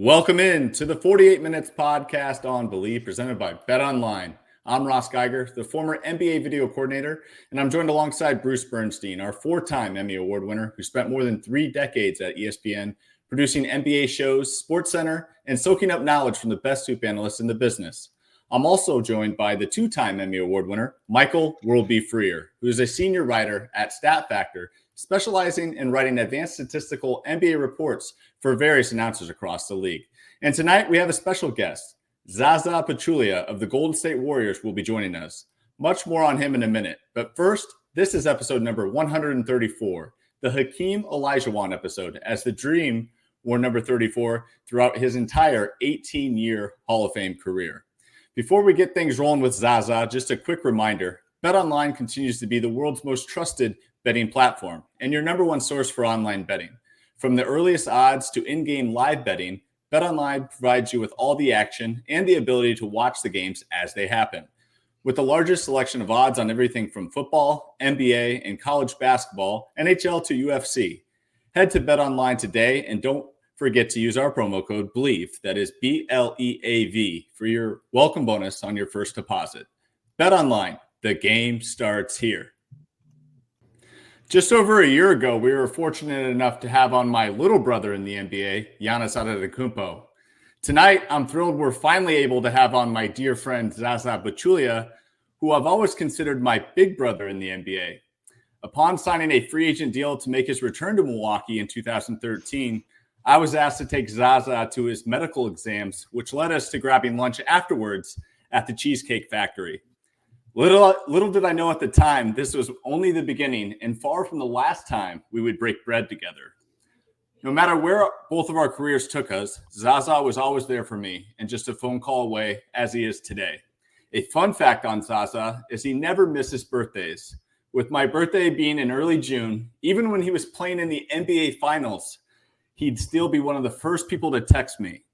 Welcome in to the 48 Minutes podcast on Believe, presented by BetOnline. I'm Ross Geiger, the former NBA video coordinator, and I'm joined alongside Bruce Bernstein, our four-time Emmy Award winner who spent more than 3 decades at ESPN producing NBA shows, SportsCenter, and soaking up knowledge from the best hoop analysts in the business. I'm also joined by the 2-time Emmy Award winner, Michael Worldby Freer, who is a senior writer at StatFactor, specializing in writing advanced statistical NBA reports for various announcers across the league. And tonight we have a special guest. Zaza Pachulia of the Golden State Warriors will be joining us. Much more on him in a minute. But first, this is episode number 134, the Hakeem Olajuwon episode, as the Dream wore number 34 throughout his entire 18-year Hall of Fame career. Before we get things rolling with Zaza, just a quick reminder, BetOnline continues to be the world's most trusted betting platform and your number one source for online betting. From the earliest odds to in-game live betting, BetOnline provides you with all the action and the ability to watch the games as they happen. With the largest selection of odds on everything from football, NBA, and college basketball, NHL to UFC. Head to BetOnline today and don't forget to use our promo code BLEAV, that is BLEAV, for your welcome bonus on your first deposit. BetOnline, the game starts here. Just over a year ago, we were fortunate enough to have on my little brother in the NBA, Giannis Antetokounmpo. Tonight, I'm thrilled we're finally able to have on my dear friend Zaza Pachulia, who I've always considered my big brother in the NBA. Upon signing a free agent deal to make his return to Milwaukee in 2013, I was asked to take Zaza to his medical exams, which led us to grabbing lunch afterwards at the Cheesecake Factory. Little did I know at the time, this was only the beginning and far from the last time we would break bread together. No matter where both of our careers took us, Zaza was always there for me and just a phone call away, as he is today. A fun fact on Zaza is he never misses birthdays. With my birthday being in early June, even when he was playing in the NBA Finals, he'd still be one of the first people to text me.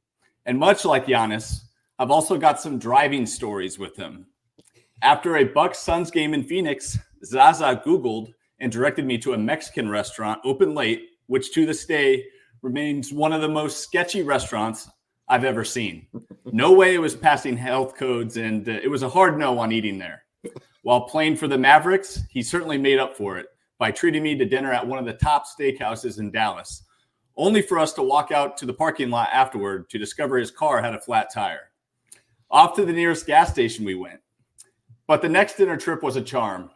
And much like Giannis, I've also got some driving stories with him. After a Bucks-Suns game in Phoenix, Zaza Googled and directed me to a Mexican restaurant open late, which to this day remains one of the most sketchy restaurants I've ever seen. No way it was passing health codes, and it was a hard no on eating there. While playing for the Mavericks, he certainly made up for it by treating me to dinner at one of the top steakhouses in Dallas, only for us to walk out to the parking lot afterward to discover his car had a flat tire. Off to the nearest gas station we went. But the next dinner trip was a charm.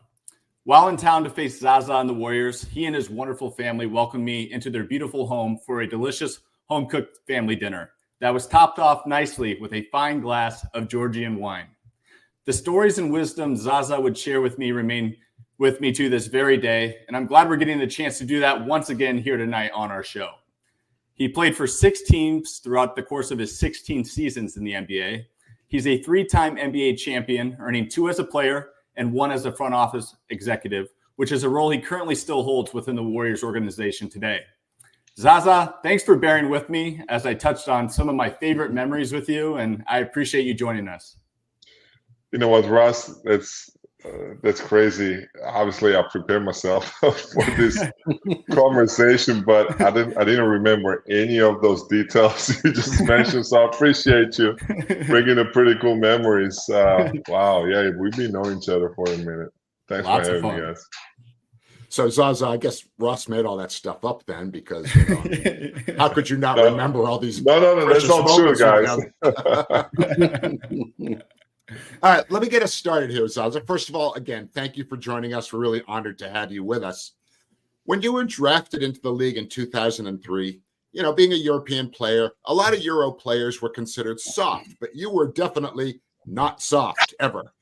While in town to face Zaza and the Warriors, he and his wonderful family welcomed me into their beautiful home for a delicious home-cooked family dinner that was topped off nicely with a fine glass of Georgian wine. The stories and wisdom Zaza would share with me remain with me to this very day, and I'm glad we're getting the chance to do that once again here tonight on our show. He played for 6 teams throughout the course of his 16 seasons in the NBA. He's a 3-time NBA champion, earning 2 as a player and 1 as a front office executive, which is a role he currently still holds within the Warriors organization today. Zaza, thanks for bearing with me as I touched on some of my favorite memories with you, and I appreciate you joining us. You know what, Ross? That's crazy. Obviously, I prepared myself for this conversation, but I didn't remember any of those details you just mentioned. So I appreciate you bringing up pretty cool memories. Wow, yeah, we've been knowing each other for a minute. Thanks for having me, guys. So Zaza, I guess Ross made all that stuff up then, because how could you not remember all these? No, that's not true, guys. All right, let me get us started here, Zaza. First of all, again, thank you for joining us. We're really honored to have you with us. When you were drafted into the league in 2003, being a European player, a lot of Euro players were considered soft, but you were definitely not soft ever.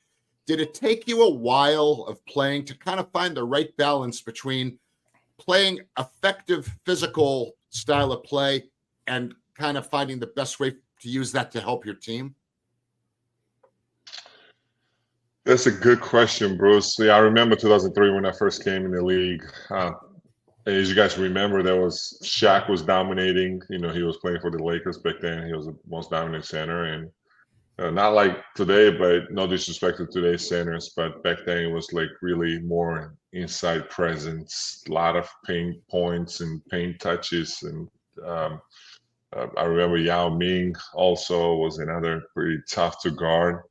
Did it take you a while of playing to kind of find the right balance between playing effective physical style of play and kind of finding the best way to use that to help your team? That's a good question, Bruce. Yeah, I remember 2003 when I first came in the league. As you guys remember, Shaq was dominating. He was playing for the Lakers back then. He was the most dominant center, and not like today, but no disrespect to today's centers, but back then it was like really more inside presence, a lot of paint points and paint touches, and I remember Yao Ming also was another pretty tough to guard.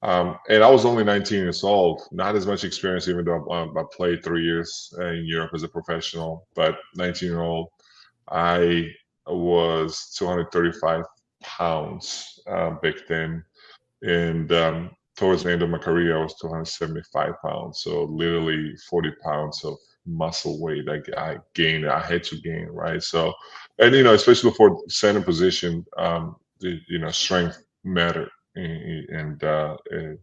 And I was only 19 years old, not as much experience, even though I played 3 years in Europe as a professional. But 19-year-old, I was 235 pounds back then. And towards the end of my career, I was 275 pounds. So literally 40 pounds of muscle weight I gained, I had to gain, right? So, and, especially for center position, strength mattered and the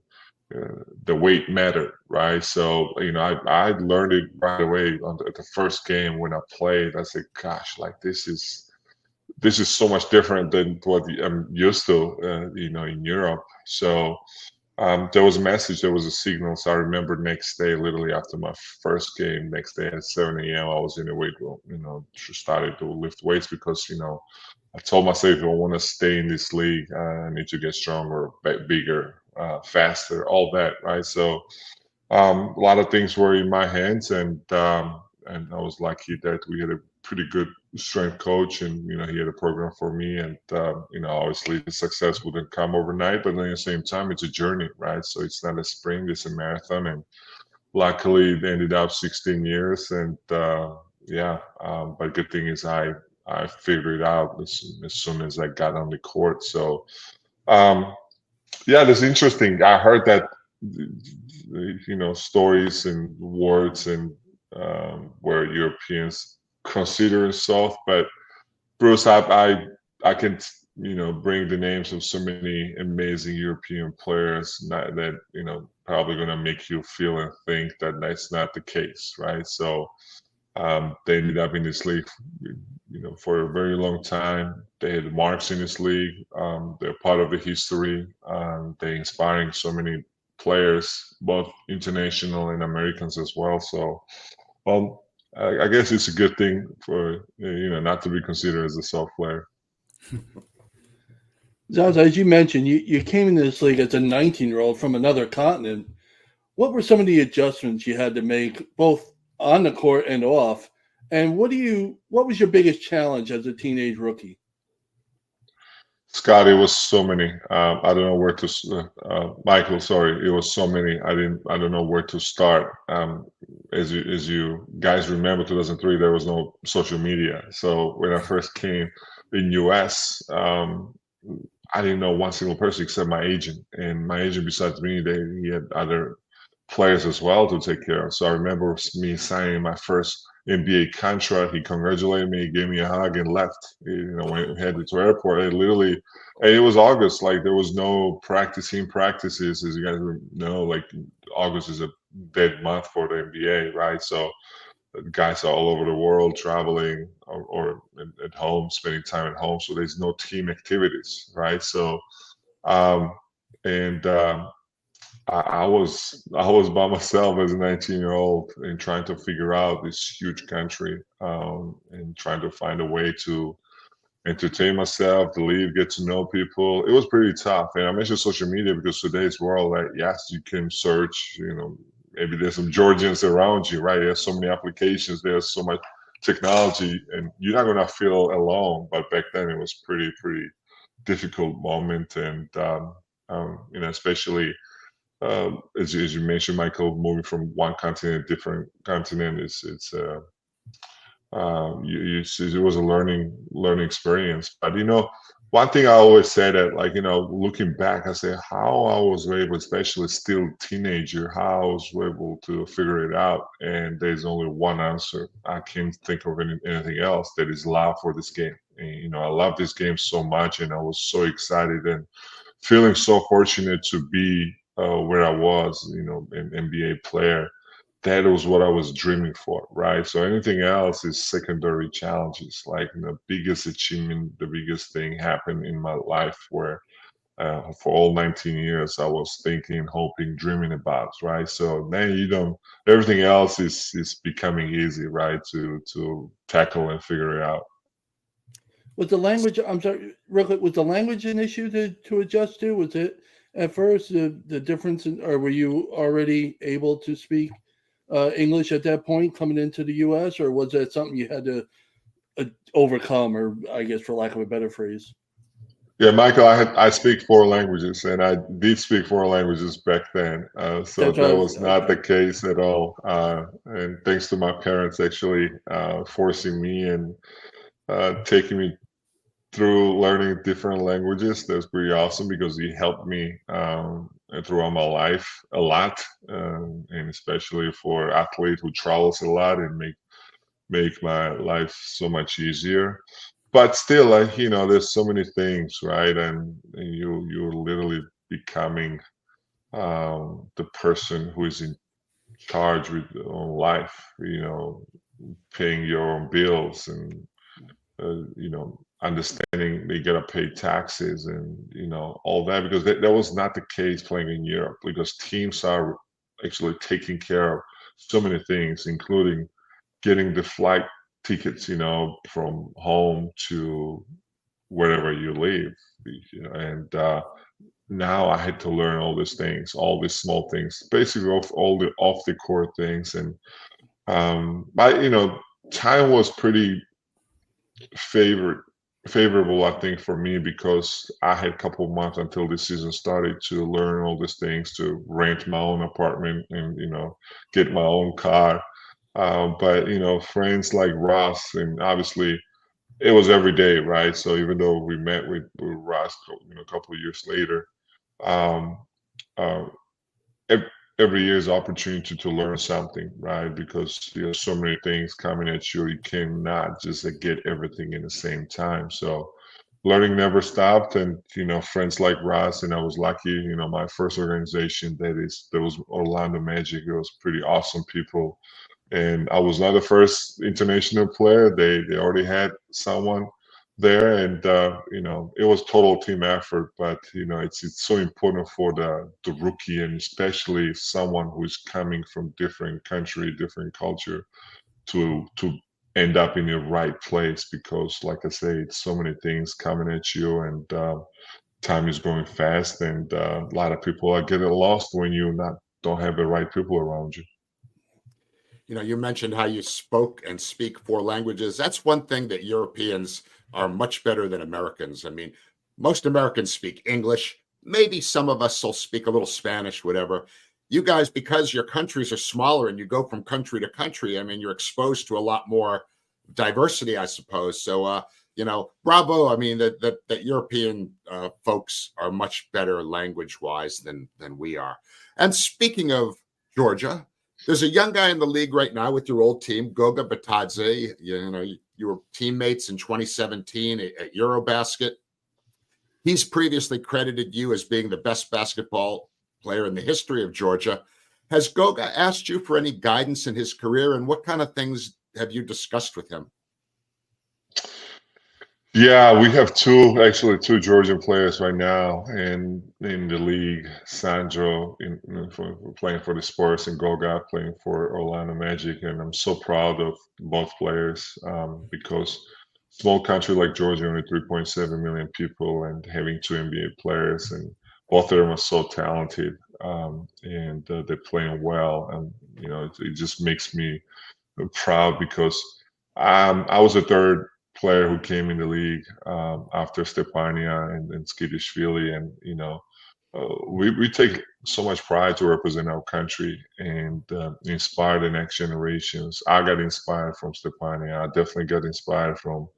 weight mattered, right? So, I learned it right away at the first game when I played. I said, gosh, like this is so much different than what I'm used to, in Europe. So there was a message, there was a signal. So I remember next day, literally after my first game, next day at 7 a.m., I was in the weight room, started to lift weights because, I told myself if I want to stay in this league, I need to get stronger, bigger, faster, all that, right? So a lot of things were in my hands, and I was lucky that we had a pretty good strength coach, and he had a program for me, and obviously the success wouldn't come overnight, but at the same time it's a journey, right? So it's not a sprint, it's a marathon, and luckily it ended up 16 years, and but good thing is I figured it out as soon as I got on the court. So that's interesting. I heard that stories and words and where Europeans consider it soft, but Bruce, I can bring the names of so many amazing European players that probably going to make you feel and think that that's not the case, right? So they ended up in this league, for a very long time. They had marks in this league. They're part of the history. They're inspiring so many players, both international and Americans as well. So, I guess it's a good thing for not to be considered as a soft player. Zaza, as you mentioned, you came into this league as a 19-year-old from another continent. What were some of the adjustments you had to make, both on the court and off? And what was your biggest challenge as a teenage rookie? Scott, it was so many. I don't know where to. Michael, sorry, it was so many. I don't know where to start. As you guys remember, 2003, there was no social media. So when I first came in US, I didn't know one single person except my agent. And my agent, besides me, he had other players as well to take care of. So I remember me signing my first NBA contract. He congratulated me, gave me a hug, and left. When we headed to the airport, and it was August. Like there was no practices, as you guys know. Like August is a dead month for the NBA, right? So guys are all over the world traveling or at home, spending time at home. So there's no team activities, right? So, I was by myself as a 19-year-old and trying to figure out this huge country, and trying to find a way to entertain myself, to leave, get to know people. It was pretty tough. And I mentioned social media because today's world, like, yes, you can search, maybe there's some Georgians around you, right? There's so many applications, there's so much technology, and you're not gonna feel alone. But back then it was pretty difficult moment, and especially as you mentioned, Michael, moving from one continent to different continent it was a learning experience. But one thing I always say that, like, looking back, I say how I was able, especially still teenager, how I was able to figure it out. And there's only one answer. I can't think of anything else. That is love for this game. And, I love this game so much, and I was so excited and feeling so fortunate to be where I was, an NBA player. That was what I was dreaming for, right? So anything else is secondary challenges. Like the biggest achievement, the biggest thing happened in my life where for all 19 years I was thinking, hoping, dreaming about, right? So then everything else is becoming easy, right? To tackle and figure it out. Was the language? I'm sorry, real quick. Was the language an issue to adjust to? Was it at first the difference, or were you already able to speak English at that point coming into the U.S., or was that something you had to overcome, or I guess for lack of a better phrase? Yeah, Michael, I speak 4 languages, and I did speak 4 languages back then. So That's that what was not the case at all. And thanks to my parents actually forcing me and taking me through learning different languages. That's pretty awesome because he helped me throughout my life a lot, and especially for athlete who travels a lot and make my life so much easier. But still, like, there's so many things, right? And you're literally becoming the person who is in charge with your own life, paying your own bills and understanding they gotta pay taxes and all that, because that was not the case playing in Europe, because teams are actually taking care of so many things, including getting the flight tickets, from home to wherever you live. And now I had to learn all these things, all these small things, basically all the off the court things. And but time was pretty favorable, I think, for me, because I had a couple of months until the season started to learn all these things, to rent my own apartment and get my own car. But friends like Ross, and obviously it was every day, right? So even though we met with Ross, a couple of years later, um, uh, every year is opportunity to learn something, right? Because there's so many things coming at you. You cannot just get everything in the same time. So learning never stopped, and friends like Ross, and I was lucky. My first organization that was Orlando Magic. It was pretty awesome people, and I was not the first international player. They already had someone there, and it was total team effort. But it's so important for the rookie, and especially someone who is coming from different country, different culture, to end up in the right place, because like I say, it's so many things coming at you, and time is going fast, and a lot of people are getting lost when you don't have the right people around you. You mentioned how you spoke and speak 4 languages. That's one thing that Europeans are much better than Americans. I mean, most Americans speak English. Maybe some of us will speak a little Spanish, whatever. You guys, because your countries are smaller and you go from country to country, I mean, you're exposed to a lot more diversity, I suppose. So, bravo. I mean, that European folks are much better language-wise than we are. And speaking of Georgia, there's a young guy in the league right now with your old team, Goga Bitadze. You were teammates in 2017 at Eurobasket. He's previously credited you as being the best basketball player in the history of Georgia. Has Goga asked you for any guidance in his career, and what kind of things have you discussed with him? Yeah, we have two Georgian players right now in the league. Sandro playing for the Spurs, and Goga playing for Orlando Magic. And I'm so proud of both players, because small country like Georgia, only 3.7 million people, and having two NBA players, and both of them are so talented, and they're playing well. And it just makes me proud, because I was a third player who came in the league after Stepania and Skidishvili, and we take so much pride to represent our country and inspire the next generations. I got inspired from Stepania. I definitely got inspired from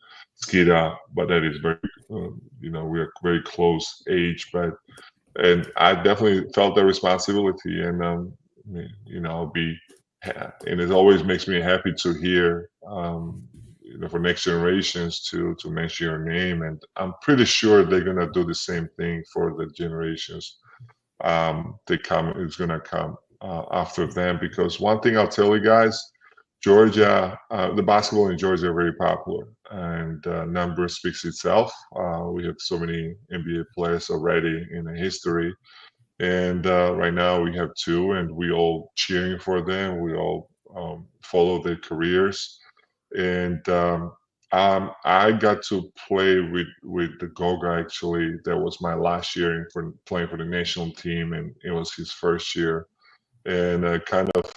Skida, but that is very, we're very close age, and I definitely felt the responsibility, and I'll be, and it always makes me happy to hear. For next generations to mention your name, and I'm pretty sure they're gonna do the same thing for the generations is gonna come after them. Because one thing I'll tell you guys, Georgia, the basketball in Georgia are very popular, and number speaks itself. We have so many NBA players already in the history, and right now we have two, and we all cheering for them. We all follow their careers. And I got to play with the Goga. Actually, that was my last year for playing for the national team, and it was his first year. And kind of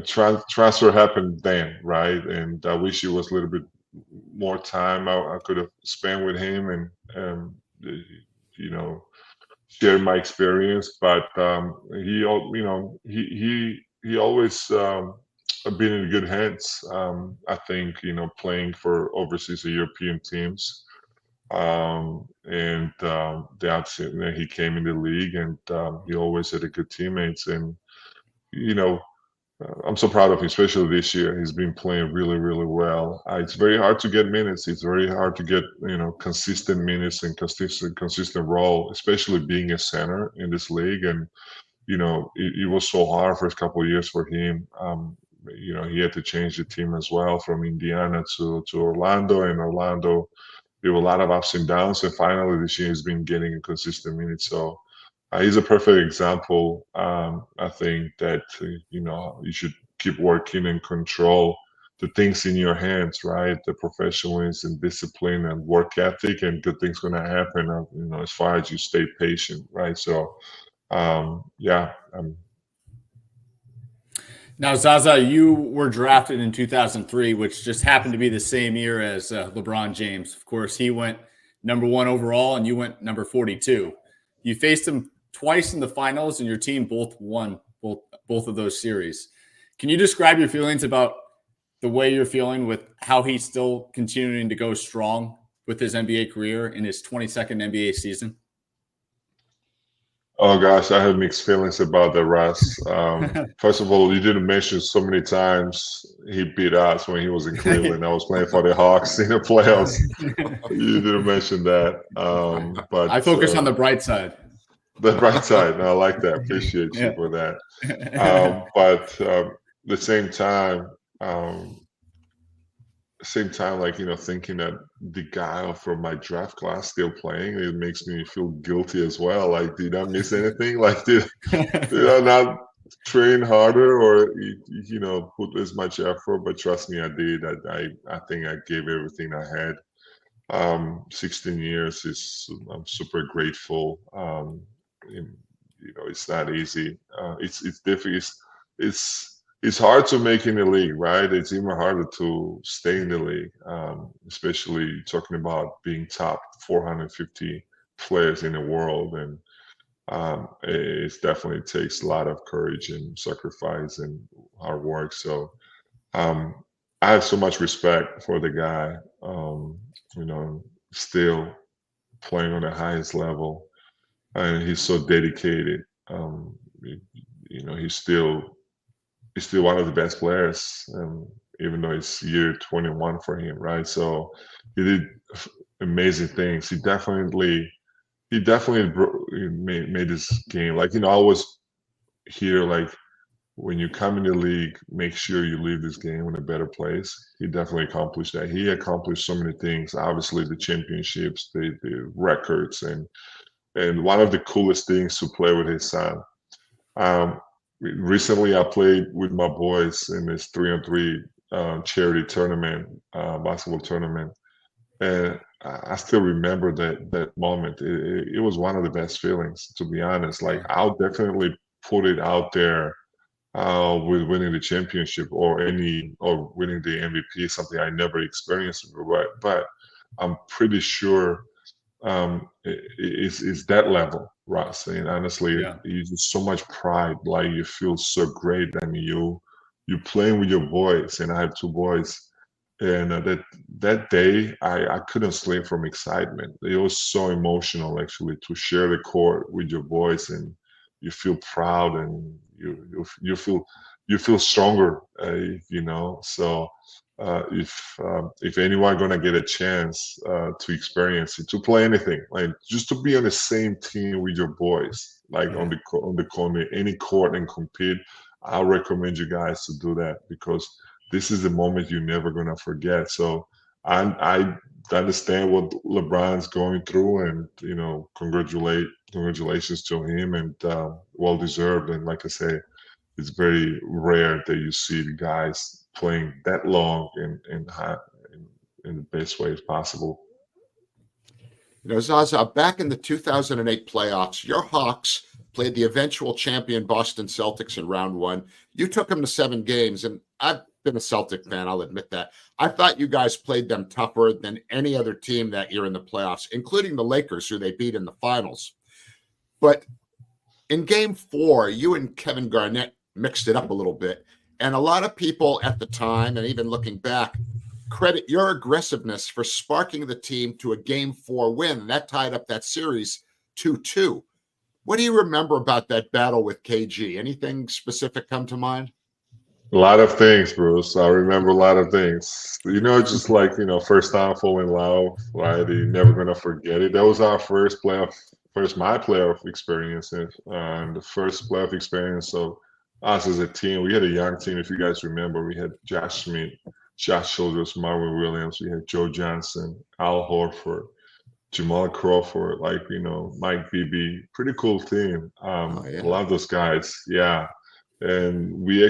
transfer happened then, right? And I wish it was a little bit more time I could have spent with him and share my experience. But he always been in good hands. I think playing for overseas European teams. He came in the league and he always had a good teammates and I'm so proud of him, especially this year. He's been playing really, really well. It's very hard to get minutes. It's very hard to get consistent minutes and consistent role, especially being a center in this league. And it was so hard first couple of years for him. He had to change the team as well from Indiana to Orlando, and Orlando there were a lot of ups and downs. And finally, this year he's been getting a consistent minutes. So. He's a perfect example. I think that you should keep working and control the things in your hands, right? The professionalism, discipline, and work ethic, and good things going to happen. As far as you stay patient, right? So, yeah. Now, Zaza, you were drafted in 2003, which just happened to be the same year as LeBron James. Of course, he went number 1 overall, and you went number 42. You faced him twice in the finals, and your team both won both of those series. Can you describe your feelings about the way you're feeling with how he's still continuing to go strong with his NBA career in his 22nd NBA season? Oh gosh, I have mixed feelings about that, Russ. First of all, you didn't mention so many times he beat us when he was in Cleveland. I was playing for the Hawks in the playoffs. You didn't mention that. But I focus on the bright side. The bright side. No, I like that. Appreciate you for that. But the same time, thinking that the guy from my draft class still playing, it makes me feel guilty as well. Like, did I miss anything? Like, did I not train harder or put as much effort? But trust me, I did. I think I gave everything I had. 16 years I'm super grateful. It's not easy. It's difficult. It's hard to make in the league, right? It's even harder to stay in the league, especially talking about being top 450 players in the world. And it definitely takes a lot of courage and sacrifice and hard work. So I have so much respect for the guy, still playing on the highest level. And he's so dedicated. He's still one of the best players, even though it's year 21 for him, right? So he did amazing things. He definitely made this game. Like, I always hear, like, when you come in the league, make sure you leave this game in a better place. He definitely accomplished that. He accomplished so many things. Obviously, the championships, the records, and one of the coolest things to play with his son. Recently, I played with my boys in this 3-on-3 charity tournament, basketball tournament, and I still remember that moment. It was one of the best feelings, to be honest. Like, I'll definitely put it out there with winning the championship or winning the MVP, something I never experienced before. But I'm pretty sure it's that level, Ross. And honestly, it's just so much pride. Like, you feel so great. I mean, you playing with your boys, and I have 2 boys. And that day, I couldn't sleep from excitement. It was so emotional, actually, to share the court with your boys, and you feel proud, and you feel stronger, So if anyone gonna get a chance to experience it, to play anything, like just to be on the same team with your boys, like on any court and compete, I'll recommend you guys to do that, because this is a moment you're never gonna forget. So I understand what LeBron's going through, and congratulations to him, and well deserved. And like I say, it's very rare that you see the guys playing that long in the best ways possible. Zaza, back in the 2008 playoffs, your Hawks played the eventual champion Boston Celtics in round one. You took them to 7 games, and I've been a Celtic fan, I'll admit that. I thought you guys played them tougher than any other team that year in the playoffs, including the Lakers, who they beat in the finals. But in game 4, you and Kevin Garnett mixed it up a little bit. And a lot of people at the time, and even looking back, credit your aggressiveness for sparking the team to a game 4 win. That tied up that series 2-2. What do you remember about that battle with KG? Anything specific come to mind? A lot of things, Bruce. I remember a lot of things. Just like, first time falling in love, right? You're never going to forget it. That was our my playoff experience. And the first playoff experience of us as a team. We had a young team, if you guys remember. We had Josh Smith, Josh Childress, Marvin Williams. We had Joe Johnson, Al Horford, Jamal Crawford, Mike Bibby. Pretty cool team. A lot of those guys, yeah. And we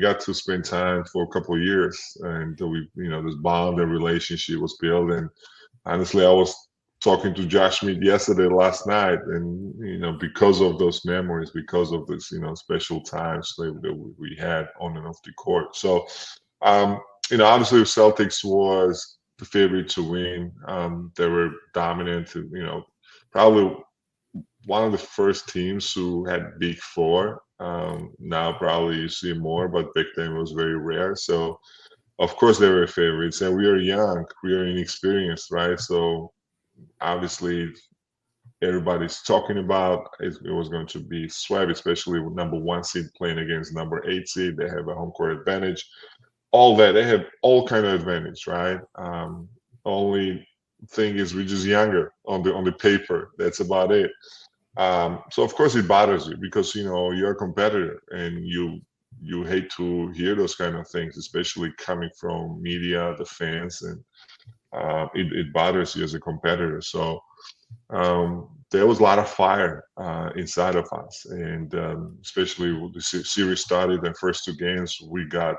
got to spend time for a couple of years, and this bond and relationship was built. And honestly, I was talking to Josh Smith last night, and because of those memories, because of this special times that we had on and off the court. So obviously Celtics was the favorite to win. They were dominant, probably one of the first teams who had Big Four. Now probably you see more, but back then it was very rare. So of course they were favorites, and we are young, we are inexperienced, right? So obviously everybody's talking about it was going to be swept, especially with number 1 seed playing against number 8 seed. They have a home court advantage. All that, they have all kind of advantage, right? Only thing is we're just younger on the paper. That's about it. So of course it bothers you because you're a competitor and you hate to hear those kind of things, especially coming from media, the fans, and it bothers you as a competitor. So there was a lot of fire inside of us, and especially when the series started. The first 2 games we got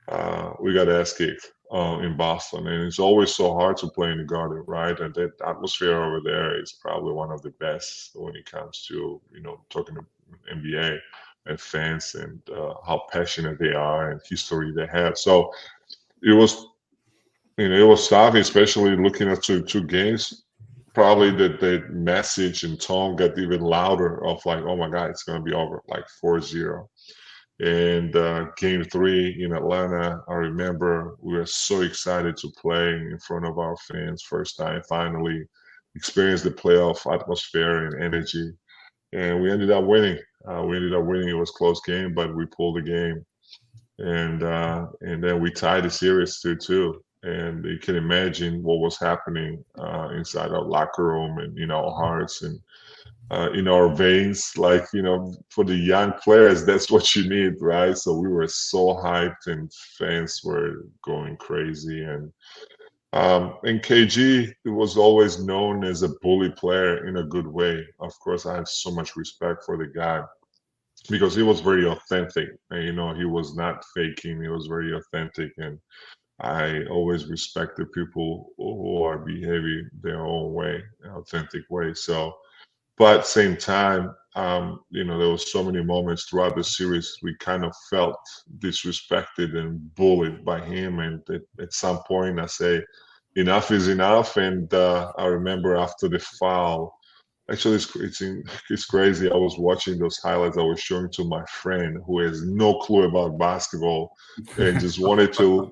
ass kicked in Boston, and it's always so hard to play in the Garden, right? And that atmosphere over there is probably one of the best when it comes to talking to NBA and fans and how passionate they are and history they have. So it was tough, especially looking at two games. Probably the message and tone got even louder of like, oh my God, it's going to be over, like 4-0. And game 3 in Atlanta, I remember we were so excited to play in front of our fans. First time, finally experience the playoff atmosphere and energy. And we ended up winning. It was a close game, but we pulled the game. And then we tied the series 2-2. And you can imagine what was happening inside our locker room and in our hearts and in our veins. Like, for the young players, that's what you need, right? So we were so hyped and fans were going crazy. And KG was always known as a bully player in a good way. Of course, I have so much respect for the guy because he was very authentic. And, he was not faking. He was very authentic. And I always respect the people who are behaving their own way, authentic way. So, but same time, there was so many moments throughout the series we kind of felt disrespected and bullied by him. And at some point, I say, enough is enough. And I remember after the foul. Actually, it's crazy. I was watching those highlights. I was showing to my friend who has no clue about basketball and just wanted to,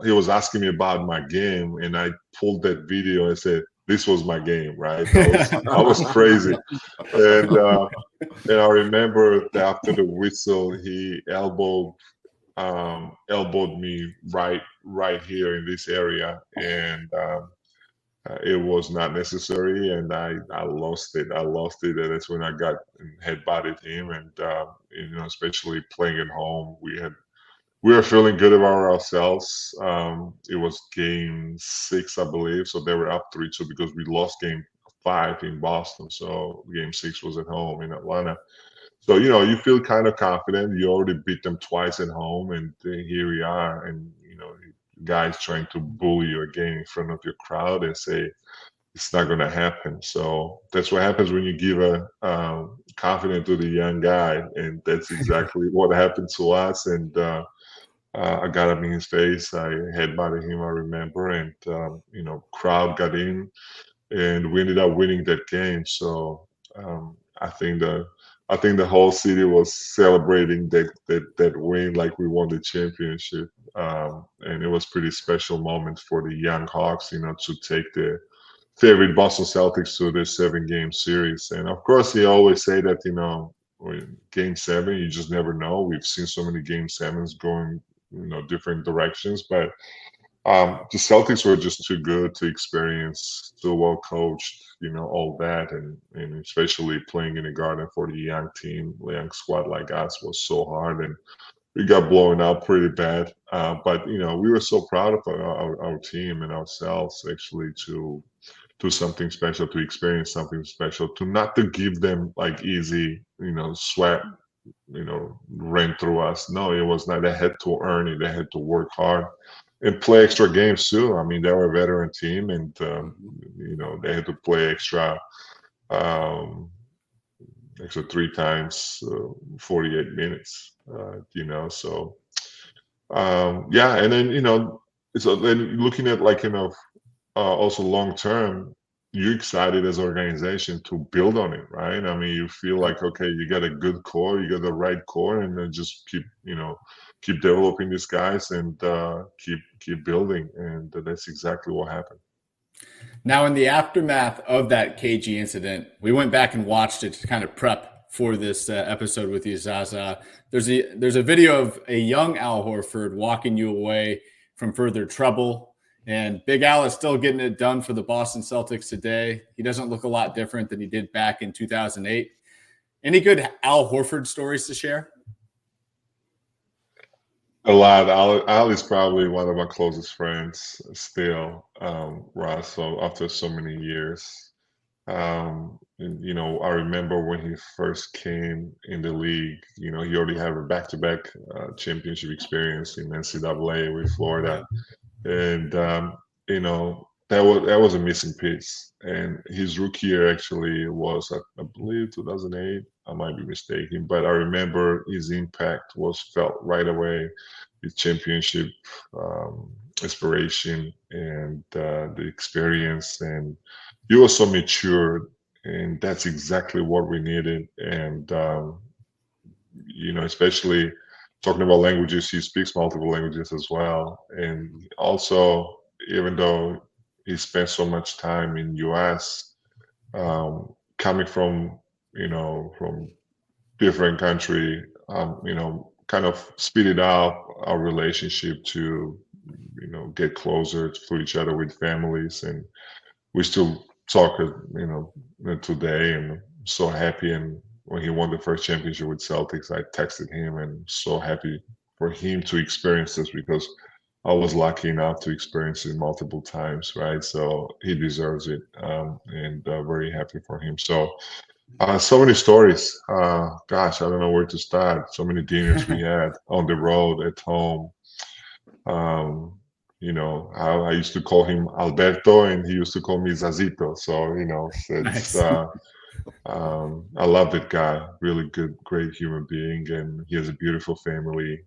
he was asking me about my game, and I pulled that video and said, this was my game, right? I was crazy. And I remember that after the whistle, he elbowed me right here in this area. And it was not necessary, and I lost it. And that's when I got head-butted him, and especially playing at home, we were feeling good about ourselves. It was game 6, I believe, so they were up 3-2 because we lost game 5 in Boston. So game 6 was at home in Atlanta. So you feel kind of confident. You already beat them twice at home, and here we are, and guys trying to bully you again in front of your crowd and say, it's not going to happen. So that's what happens when you give a confidence to the young guy, and that's exactly what happened to us. And I got him in his face. I headbutted him, I remember, and crowd got in, and we ended up winning that game. So I think the whole city was celebrating that win, like we won the championship, and it was pretty special moment for the young Hawks, to take the favorite Boston Celtics to their 7-game series. And of course, he always say that Game 7, you just never know. We've seen so many Game 7s going different directions, but the Celtics were just too good to experience, too well coached, all that, and especially playing in the Garden for the young team, young squad like us was so hard, and we got blown out pretty bad. But we were so proud of our team and ourselves actually to do something special, to experience something special, to give them like easy, sweat, ran through us. No, it was not. They had to earn it. They had to work hard and play extra games too. I mean, they were a veteran team, and they had to play extra 3 times 48 minutes. So yeah, and then so then looking at also long term, you're excited as an organization to build on it, right? I mean, you feel like, okay, you got a good core, you got the right core, and then just keep developing these guys and keep building, and that's exactly what happened. Now, in the aftermath of that KG incident, we went back and watched it to kind of prep for this episode with you, Zaza. There's a video of a young Al Horford walking you away from further trouble. And Big Al is still getting it done for the Boston Celtics today. He doesn't look a lot different than he did back in 2008. Any good Al Horford stories to share? A lot. Al is probably one of my closest friends still, Ross, so after so many years. I remember when he first came in the league, he already had a back-to-back championship experience in NCAA with Florida. And that was a missing piece. And his rookie year actually was, I believe, 2008. I might be mistaken, but I remember his impact was felt right away. His championship inspiration and the experience, and he was so mature, and that's exactly what we needed. And especially talking about languages, he speaks multiple languages as well. And also, even though he spent so much time in US, coming from from different country, kind of speeded up our relationship to get closer to each other with families, and we still talk today, and I'm so happy. And when he won the first championship with Celtics, I texted him, and so happy for him to experience this, because I was lucky enough to experience it multiple times, right? So he deserves it, and very happy for him. So so many stories. Gosh, I don't know where to start. So many dinners we had on the road, at home. I used to call him Alberto, and he used to call me Zazito. So it's Nice. I love that guy. Really good, great human being, and he has a beautiful family.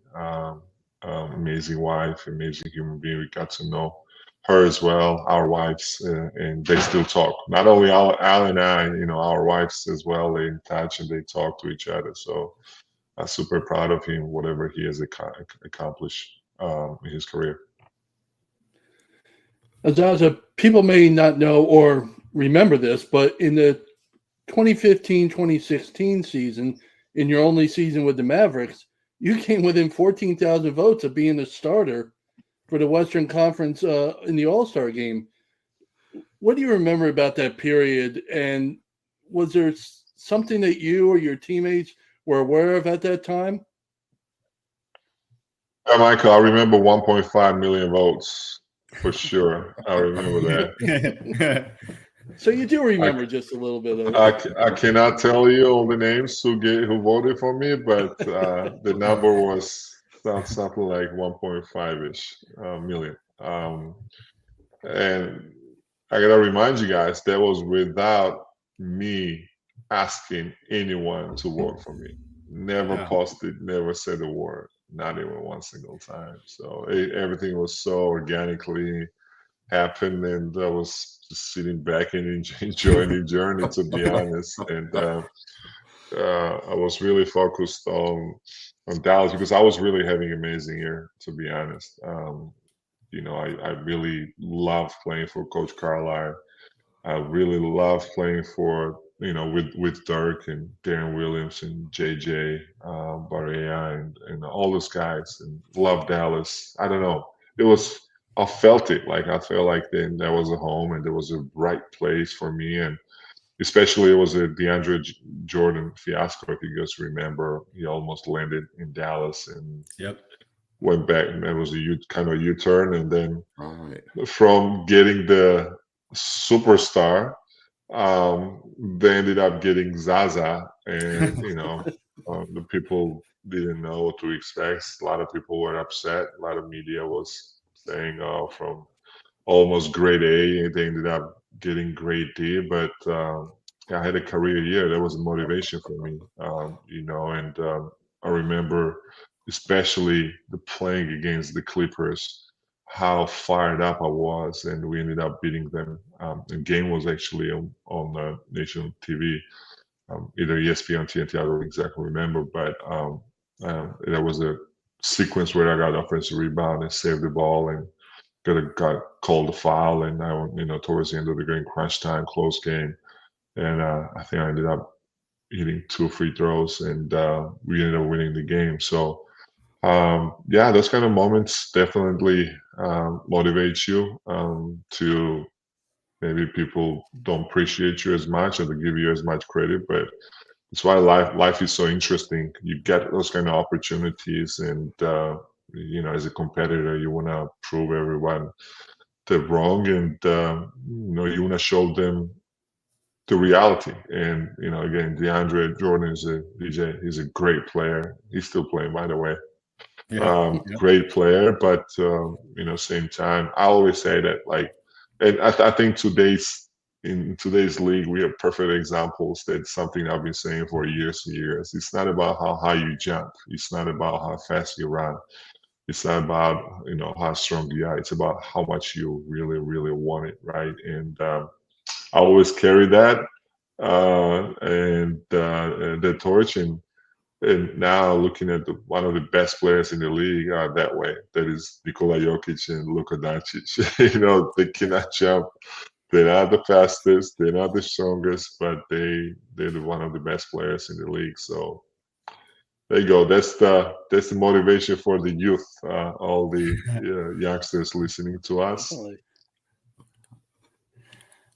Amazing wife, amazing human being. We got to know her as well, our wives, and they still talk. Not only Al and I, our wives as well. They're in touch and they talk to each other. So I'm super proud of him, whatever he has accomplished in his career. Zaza, people may not know or remember this, but in the 2015-2016 season, in your only season with the Mavericks, you came within 14,000 votes of being the starter for the Western Conference in the All-Star game. What do you remember about that period? And was there something that you or your teammates were aware of at that time? Yeah, Michael, I remember 1.5 million votes for sure. I remember that. So you do remember just a little bit of it. I cannot tell you all the names who voted for me, but the number was something like 1.5-ish million. And I gotta remind you guys, that was without me asking anyone to work for me. Never posted, never said a word, not even one single time. So everything was so organically happened, and I was just sitting back and enjoying the journey, to be honest. And I was really focused on Dallas because I was really having an amazing year, to be honest. I really loved playing for Coach Carlisle. I really loved playing for, with Dirk and Darren Williams and JJ, Barea and all those guys, and love Dallas. I don't know. I felt it. Like, I felt like then that was a home and there was a right place for me. And especially it was a DeAndre Jordan fiasco. If you guys remember, he almost landed in Dallas and went back, and it was a kind of U-turn. And then from getting the superstar, they ended up getting Zaza, and the people didn't know what to expect. A lot of people were upset. A lot of media was saying, from almost grade A, they ended up getting grade D. But I had a career year. That was a motivation for me, and I remember especially the playing against the Clippers, how fired up I was, and we ended up beating them. The game was actually on national TV, either ESPN or TNT, I don't exactly remember, but there was a sequence where I got offensive rebound and saved the ball and got called a foul, and towards the end of the game, crunch time, close game, and I think I ended up hitting 2 free throws, and we ended up winning the game. So those kind of moments definitely motivate you to, maybe people don't appreciate you as much or to give you as much credit, but it's why life is so interesting. You get those kind of opportunities, and as a competitor, you want to prove everyone they're wrong, and you want to show them the reality. And again, DeAndre Jordan is he's a great player. He's still playing, by the way. Great player, but same time, I always say that, like, and I think in today's league, we have perfect examples. That's something I've been saying for years and years. It's not about how high you jump. It's not about how fast you run. It's not about how strong you are. It's about how much you really, really want it, right? And I always carry that and the torch. And now looking at one of the best players in the league that way, that is Nikola Jokic and Luka Doncic. They cannot jump. They're not the fastest. They're not the strongest, but they're one of the best players in the league. So there you go. That's the motivation for the youth, all the youngsters listening to us.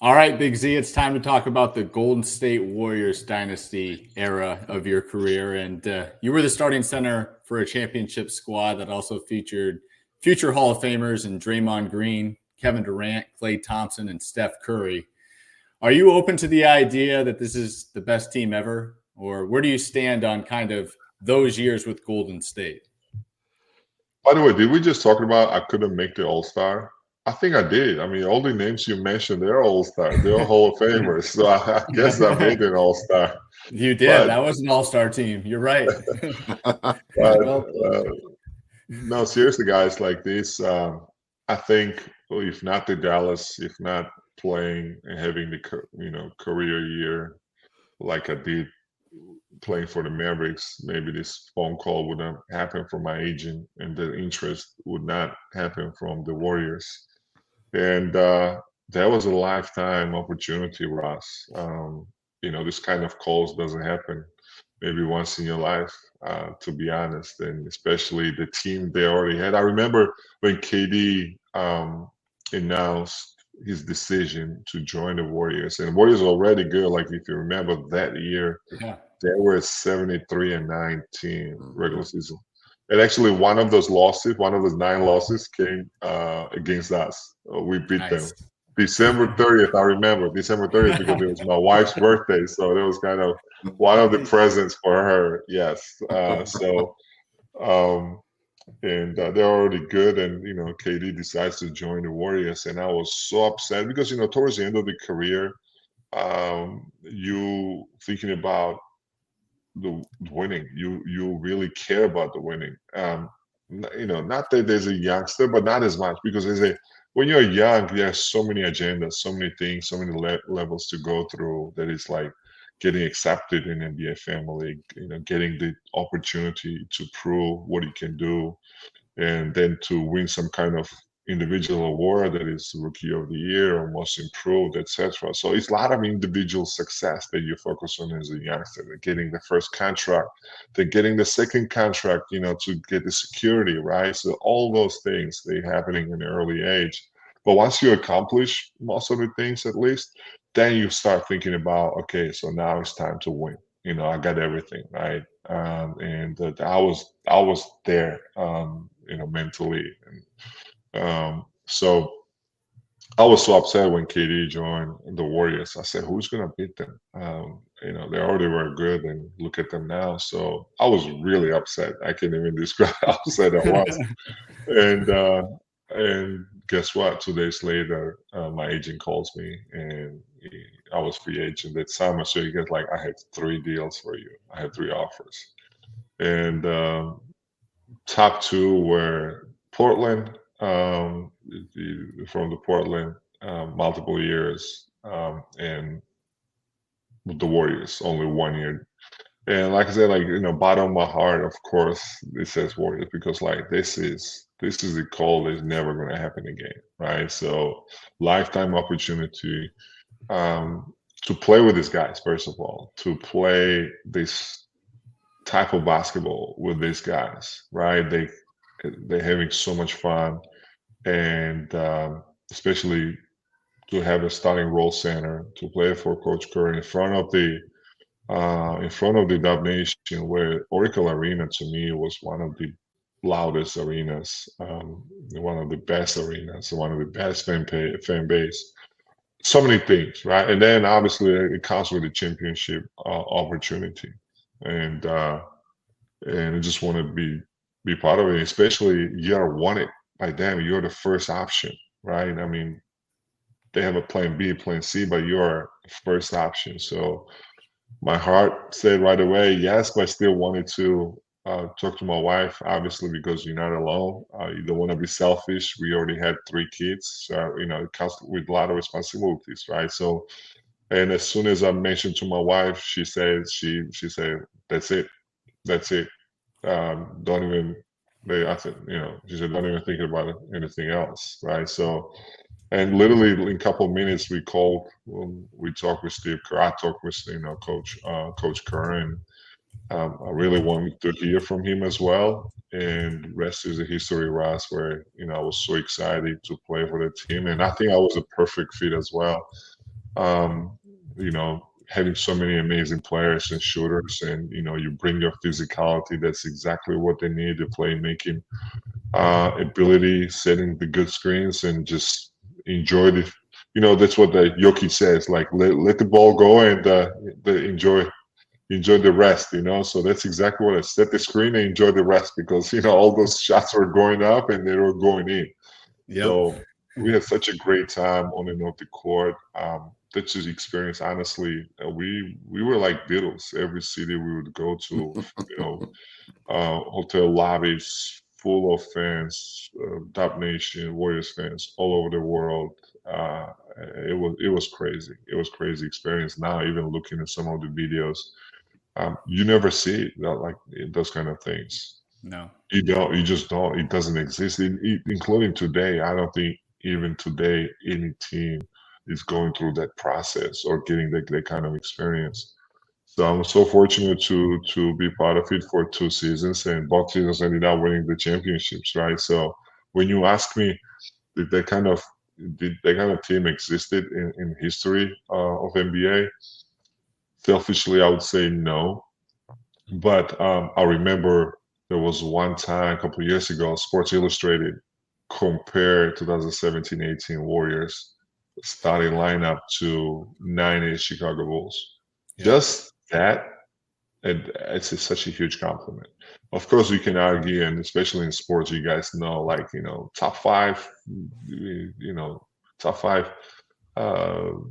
All right, Big Z, it's time to talk about the Golden State Warriors Dynasty era of your career. And you were the starting center for a championship squad that also featured future Hall of Famers and Draymond Green, Kevin Durant, Klay Thompson, and Steph Curry. Are you open to the idea that this is the best team ever? Or where do you stand on kind of those years with Golden State? By the way, did we just talk about I couldn't make the All-Star? I think I did. I mean, all the names you mentioned, they're All-Stars. They're Hall of Famers. So I guess I made an All-Star. You did. That was an All-Star team. You're right. No, seriously, guys, like this, I think, if not the Dallas, if not playing and having the career year like I did playing for the Mavericks, maybe this phone call would not happen from my agent, and the interest would not happen from the Warriors. And that was a lifetime opportunity, Ross. This kind of calls doesn't happen maybe once in your life, to be honest, and especially the team they already had. I remember when KD announced his decision to join the Warriors, and the Warriors were already good. Like, if you remember that year, they were 73-19 regular season. And actually, one of those 9 losses came against us. We beat them. December 30th, I remember. December 30th, because it was my wife's birthday. So it was kind of one of the presents for her. Yes. and they're already good. And KD decides to join the Warriors, and I was so upset because towards the end of the career, you thinking about the winning. You really care about the winning. Not that there's a youngster, but not as much because when you're young, there's so many agendas, so many things, so many levels to go through that it's like getting accepted in NBA family, getting the opportunity to prove what you can do, and then to win some kind of individual award that is rookie of the year or most improved, etc. So it's a lot of individual success that you focus on as a youngster. Getting the first contract, then getting the second contract, to get the security, right? So all those things, they happening in an early age. But once you accomplish most of the things, at least, then you start thinking about, okay, so now it's time to win. I got everything, right? And I was there, mentally. So I was so upset when KD joined the Warriors. I said, who's going to beat them? They already were good, and look at them now. So I was really upset. I can't even describe how upset I was. And guess what? 2 days later, my agent calls me, and I was free agent that summer. So you get I had 3 deals for you. I had 3 offers, and top 2 were Portland, from the Portland, multiple years, and the Warriors only 1 year. And like I said, bottom of my heart, of course, it says Warriors because this is the call that's never going to happen again, right? So lifetime opportunity, to play with these guys. First of all, to play this type of basketball with these guys, right? They're having so much fun, and especially to have a starting role center to play for Coach Kerr in front of the Dub Nation, where Oracle Arena to me was one of the loudest arenas, one of the best arenas, one of the best fan base. So many things, right? And then obviously it comes with the championship opportunity, and I just want to be part of it. Especially you're wanted by them. You're the first option, right? I mean, they have a plan B, plan C, but you're first option. So my heart said right away yes, but I still wanted to talk to my wife, obviously, because you're not alone. You don't want to be selfish. We already had 3 kids, so it comes with a lot of responsibilities, right? So, and as soon as I mentioned to my wife, she said, "That's it, that's it. Don't even." I said, she said, "Don't even think about anything else," right? So, and literally in a couple of minutes, we called. We talked with Steve Kerr. I talked with Coach Kerr, and I really wanted to hear from him as well. And rest is a history, Ross, where I was so excited to play for the team, and I think I was a perfect fit as well. Um, having so many amazing players and shooters, and you bring your physicality. That's exactly what they need. The playmaking ability, setting the good screens, and just enjoy the. That's what the Yoki says. Let the ball go and enjoy the rest. So that's exactly what I set the screen and enjoy the rest because all those shots were going up and they were going in. Yep. So we had such a great time on and off the court. That's just experience. Honestly, we were like Beatles. Every city we would go to, hotel lobbies full of fans, Dub Nation, Warriors fans all over the world. It was crazy. It was crazy experience. Now, even looking at some of the videos, you never see it, those kind of things. No, you don't. You just don't. It doesn't exist. Including today, I don't think even today any team is going through that process or getting that kind of experience. So I'm so fortunate to be part of it for 2 seasons, and both seasons ended up winning the championships, right? So when you ask me, did that kind of team existed in history of NBA? Selfishly, I would say no. But I remember there was one time a couple of years ago, Sports Illustrated compared 2017-18 Warriors starting lineup to 90 Chicago Bulls. Yeah. Just that such a huge compliment. Of course, we can argue, and especially in sports, you guys know, like, top five, top five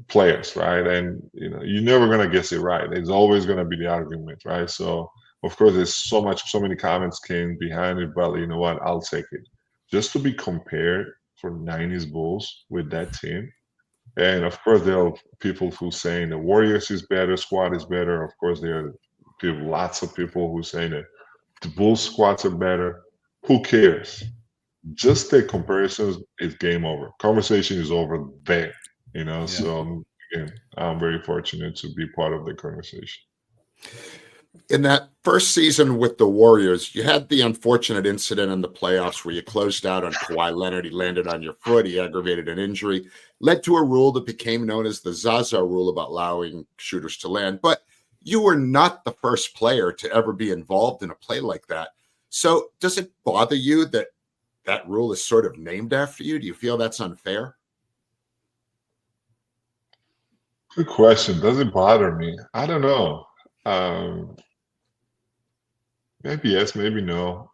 players, right? And you're never gonna guess it right. There's always gonna be the argument, right? So of course, there's so many comments came behind it, but you know what? I'll take it. Just to be compared for 90s Bulls with that team. And of course, there are people who saying the Warriors is better, squad is better. Of course, there are lots of people who saying that the Bulls squads are better. Who cares? Just the comparisons is game over. Conversation is over there. Yeah. So again, I'm very fortunate to be part of the conversation. In that first season with the Warriors, you had the unfortunate incident in the playoffs where you closed out on Kawhi Leonard. He landed on your foot. He aggravated an injury, led to a rule that became known as the Zaza Rule about allowing shooters to land. But you were not the first player to ever be involved in a play like that. So does it bother you that that rule is sort of named after you? Do you feel that's unfair? Good question. Does it bother me? I don't know. Maybe yes, maybe no.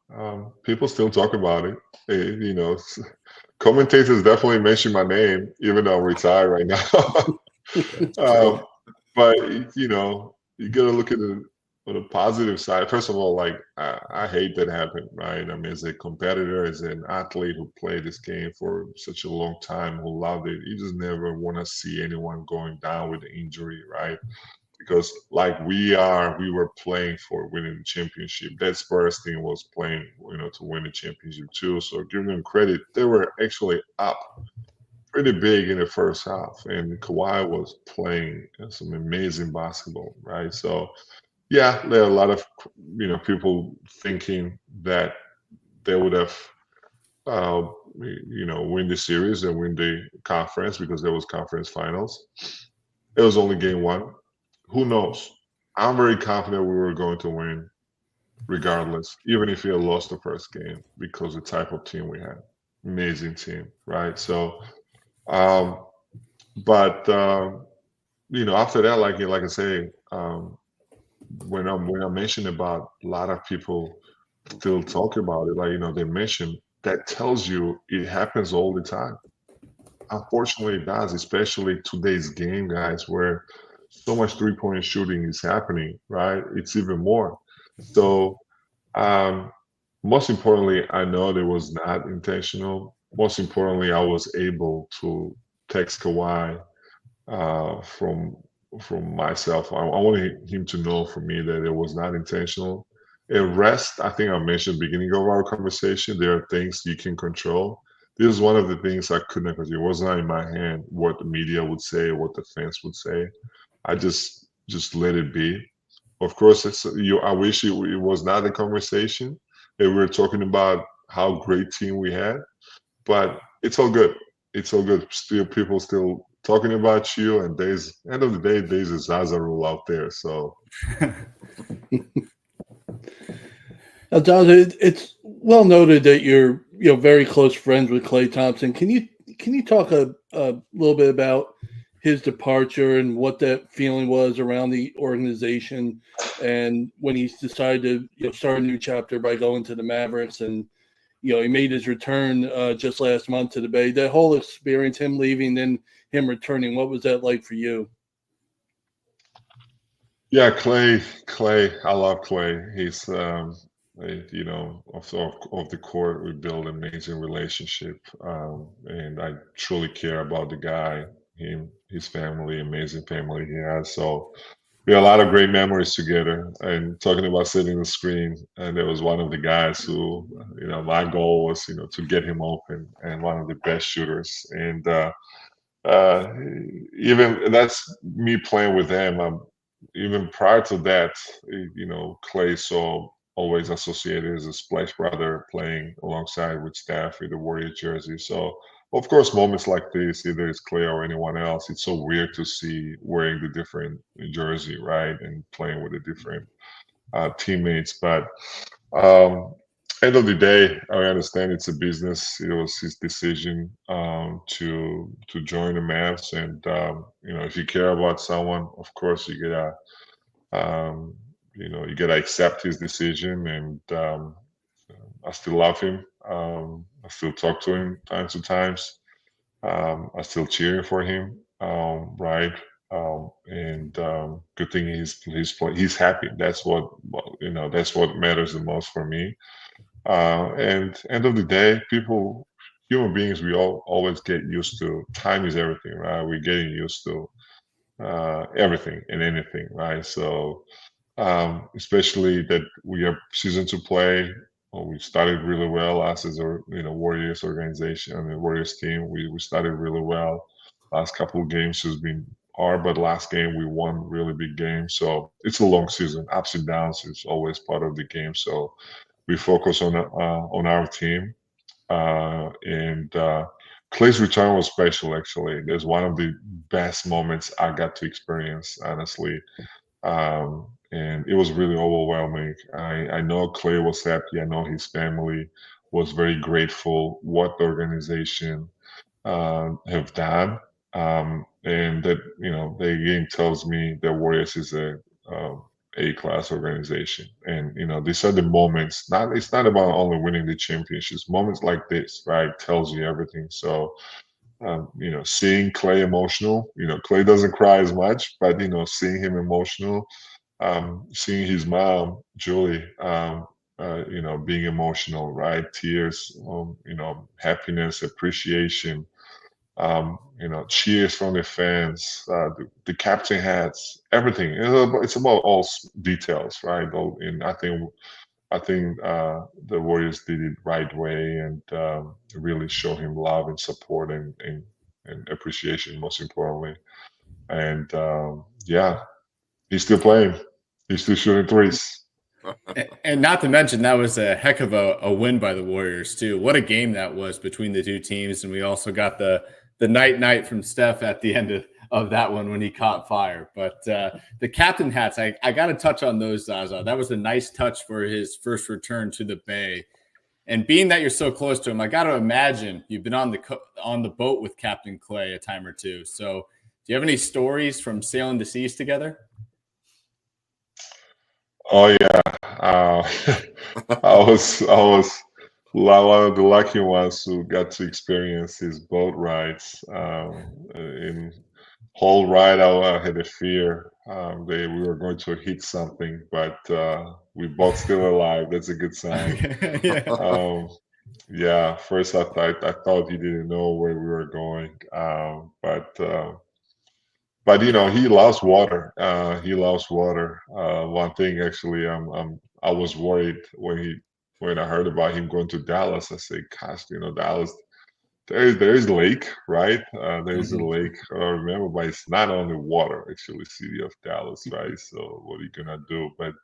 People still talk about it. Commentators definitely mention my name, even though I'm retired right now. But you gotta look at it on the positive side. First of all, like I hate that happened, right? I mean, as a competitor, as an athlete who played this game for such a long time, who loved it, you just never want to see anyone going down with an injury, right? Because like we were playing for winning the championship. That Spurs team was playing, to win the championship too. So give them credit. They were actually up pretty big in the first half, and Kawhi was playing some amazing basketball, right? So yeah, there are a lot of people thinking that they would have win the series and win the conference because there was conference finals. It was only game one. Who knows? I'm very confident we were going to win regardless, even if we had lost the first game, because the type of team we had. Amazing team, right? So, but after that, like I say, when I mentioned about a lot of people still talk about it, like they mentioned, that tells you it happens all the time. Unfortunately, it does, especially today's game, guys, where so much three-point shooting is happening, right? It's even more. So, most importantly, I know it was not intentional. Most importantly, I was able to text Kawhi from myself. I wanted him to know from me that it was not intentional. And rest, I think I mentioned at the beginning of our conversation, there are things you can control. This is one of the things I couldn't control. It was not in my hand what the media would say, what the fans would say. I just let it be. Of course, I wish it was not a conversation and we were talking about how great team we had, but it's all good. It's all good. Still, people still talking about you, and end of the day, there's a Zaza Rule out there. So, now, Zaza, it's well noted that you're very close friends with Klay Thompson. Can you talk a little bit about his departure and what that feeling was around the organization, and when he decided to start a new chapter by going to the Mavericks, and he made his return just last month to the Bay. That whole experience, him leaving, then him returning, what was that like for you? Yeah, Klay, I love Klay. He's off the court, we build an amazing relationship, and I truly care about the guy, his family, amazing family he has. So we had a lot of great memories together. And talking about sitting on the screen, and there was one of the guys who, my goal was, to get him open, and one of the best shooters. And even that's me playing with him. Even prior to that, Klay saw always associated as a Splash Brother playing alongside with Steph with the Warriors jersey. So, of course, moments like this, either it's Klay or anyone else, it's so weird to see wearing the different jersey, right, and playing with the different teammates. But end of the day, I understand it's a business. It was his decision to join the Mavs, and if you care about someone, of course, you gotta you gotta accept his decision, and I still love him. I still talk to him times to times. I still cheering for him, right? And good thing he's happy. That's that's what matters the most for me. And end of the day, human beings, we all always get used to time is everything, right? We're getting used to everything and anything, right? So especially that we have season to play. We started really well as a Warriors organization and the Warriors team. We started really well. Last couple of games has been hard, but last game we won really big game. So it's a long season. Ups and downs is always part of the game. So we focus on our team. And Klay's return was special. Actually, there's one of the best moments I got to experience, honestly. And it was really overwhelming. I know Klay was happy. I know his family was very grateful what the organization have done. And that, they again tells me that Warriors is A-class organization. And, these are the moments, it's not about only winning the championships. Moments like this, right, tells you everything. So, seeing Klay emotional, Klay doesn't cry as much, but, seeing him emotional, seeing his mom, Julie, being emotional, right? Tears, happiness, appreciation, cheers from the fans, the captain hats, everything. It's about all details, right? And I think the Warriors did it right way, and really show him love and support and appreciation, most importantly. And yeah, he's still playing. He's still shooting threes. And not to mention, that was a heck of a win by the Warriors, too. What a game that was between the two teams. And we also got the night from Steph at the end of that one when he caught fire. But the captain hats, I got to touch on those, Zaza. That was a nice touch for his first return to the Bay. And being that you're so close to him, I got to imagine you've been on the boat with Captain Klay a time or two. So do you have any stories from sailing the seas together? Oh yeah, I was one of the lucky ones who got to experience his boat rides. In whole ride, I had a fear that we were going to hit something, but we both still alive. That's a good sign. Yeah. Yeah, first I thought he didn't know where we were going, but he loves water. He loves water. One thing actually, I was worried when I heard about him going to Dallas. I said, "Gosh, Dallas, there is lake, right? There is a lake. I remember, but it's not only water. Actually, city of Dallas, right? So what are you gonna do?" But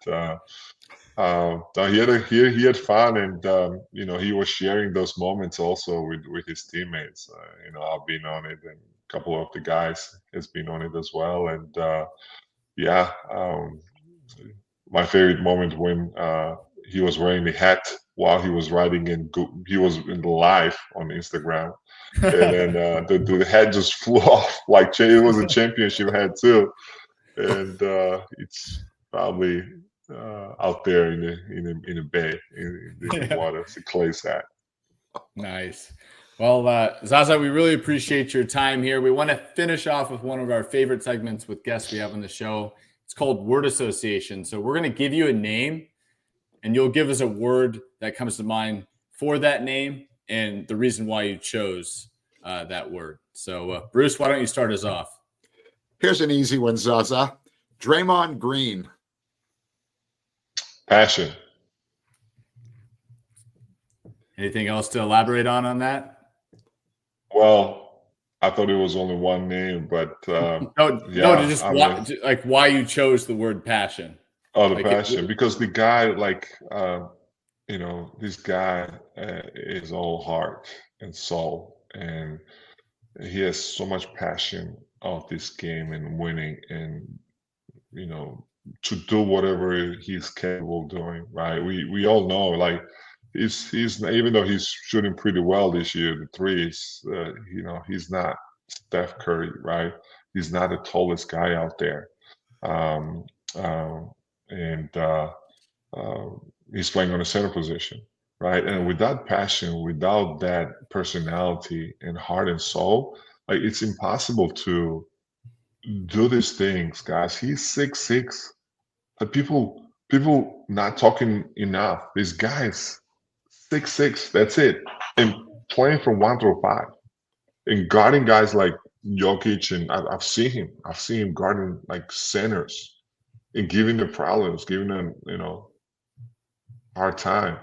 no, he had fun, and he was sharing those moments also with his teammates. I've been on it, and a couple of the guys has been on it as well, and yeah, my favorite moment when he was wearing the hat while he was riding he was in the live on Instagram, and then the hat just flew off like it was a championship hat too, and it's probably out there in the bay in the water. It's a Klay's hat. Nice. Well, Zaza, we really appreciate your time here. We want to finish off with one of our favorite segments with guests we have on the show. It's called word association. So we're going to give you a name, and you'll give us a word that comes to mind for that name and the reason why you chose that word. So, Bruce, why don't you start us off? Here's an easy one, Zaza. Draymond Green. Passion. Anything else to elaborate on that? Well, I thought it was only one name, but why you chose the word passion. Oh, the passion, because the guy, this guy is all heart and soul, and he has so much passion of this game and winning, and to do whatever he's capable of doing. Right? We all know, he's even though he's shooting pretty well this year, the threes, he's not Steph Curry, right? He's not the tallest guy out there. and he's playing on the center position, right? And without passion, without that personality and heart and soul, like it's impossible to do these things, guys. He's 6'6". But people not talking enough. This guy's 6'6". That's it. And playing from 1 through 5 and guarding guys like Jokic, and I've seen him. I've seen him guarding like centers and giving them problems, giving them hard time.